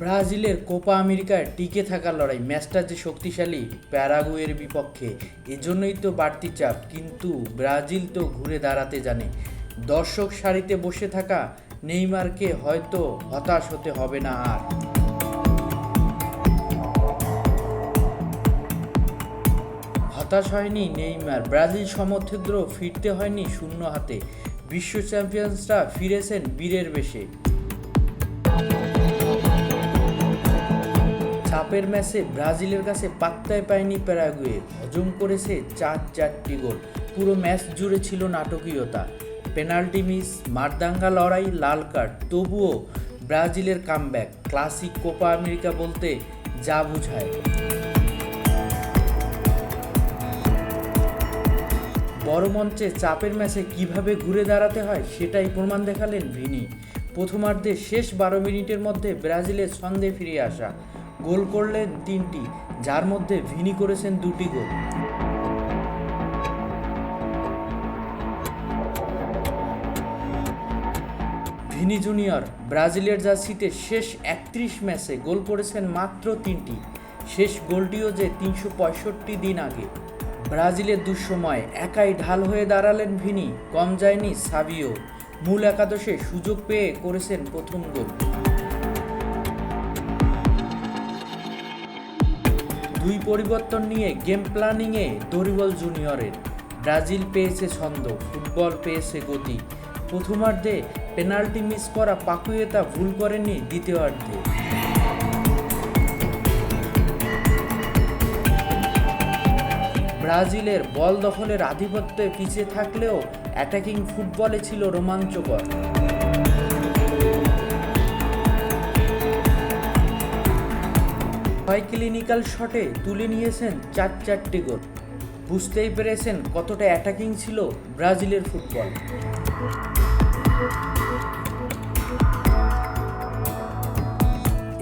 ব্রাজিলের কোপা আমেরিকায় টিকে থাকার লড়াই, ম্যাচটা যে শক্তিশালী প্যারাগুয়ের বিপক্ষে, এজন্যই তো বাড়তি চাপ। কিন্তু ব্রাজিল তো ঘুরে দাঁড়াতে জানে। দর্শক সারিতে বসে থাকা নেইমারকে হয়তো হতাশ হতে হবে না আর। হতাশ হয়নি নেইমার, ব্রাজিল সমর্থকদেরও ফিরতে হয়নি শূন্য হাতে। বিশ্ব চ্যাম্পিয়ন্সরা ফিরেছেন বীরের বেশে। চাপের ম্যাচে ব্রাজিলের কাছে পাত্তাই পায়নি প্যারাগুয়ে, হজম করেছে চারটি গোল। পুরো ম্যাচ জুড়ে ছিল নাটকীয়তা, পেনাল্টি মিস, মারদাঙ্গা লড়াই, লাল কার্ড, তবুও ব্রাজিলের কামব্যাক ক্লাসিক কোপা আমেরিকা বলতে যা বোঝায়। বড় মঞ্চে চাপের ম্যাচে কিভাবে ঘুরে দাঁড়াতে হয় সেটাই প্রমাণ দেখালেন ভিনি। প্রথমার্ধের শেষ 12 মিনিটের মধ্যে ব্রাজিলের ছন্দে ফিরে আসা, গোল করলেন 3টি, যার মধ্যে ভিনি করেছেন 2টি গোল। ভিনি জুনিয়র ব্রাজিলের জার্সিতে শেষ 31 ম্যাচে গোল করেছেন মাত্র 3টি, শেষ গোলটিও যে 365 দিন আগে। ব্রাজিলের দুঃসময় একাই ঢাল হয়ে দাঁড়ালেন ভিনি, কম যায়নি সাবিও, মূল একাদশে সুযোগ পেয়ে করেছেন প্রথম গোল। দুই পরিবর্তন নিয়ে গেম প্ল্যানিংয়ে দরিবল জুনিয়রের। ব্রাজিল পেয়েছে ছন্দ, ফুটবল পেয়েছে গতি। প্রথমার্ধে পেনাল্টি মিস করা পাকুয়েতা ভুল করেননি দ্বিতীয়ার্ধে। ব্রাজিলের বল দখলের আধিপত্যে পিছিয়ে থাকলেও অ্যাটাকিং ফুটবলে ছিল রোমাঞ্চকর। ক্লিনিক্যাল শটে তুলে নিয়েছেন চারটি গোল। বুঝতেই পেরেছেন কতটা অ্যাটাকিং ছিল ব্রাজিলের ফুটবল।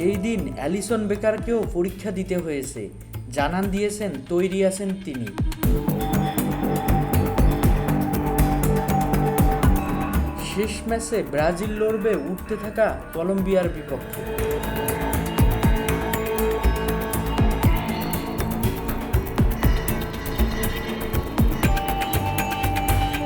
এই দিন অ্যালিসন বেকারকেও পরীক্ষা দিতে হয়েছে, জানান দিয়েছেন তৈরি আছেন তিনি। শেষ ম্যাচে ব্রাজিল লড়বে উঠতে থাকা কলম্বিয়ার বিপক্ষে।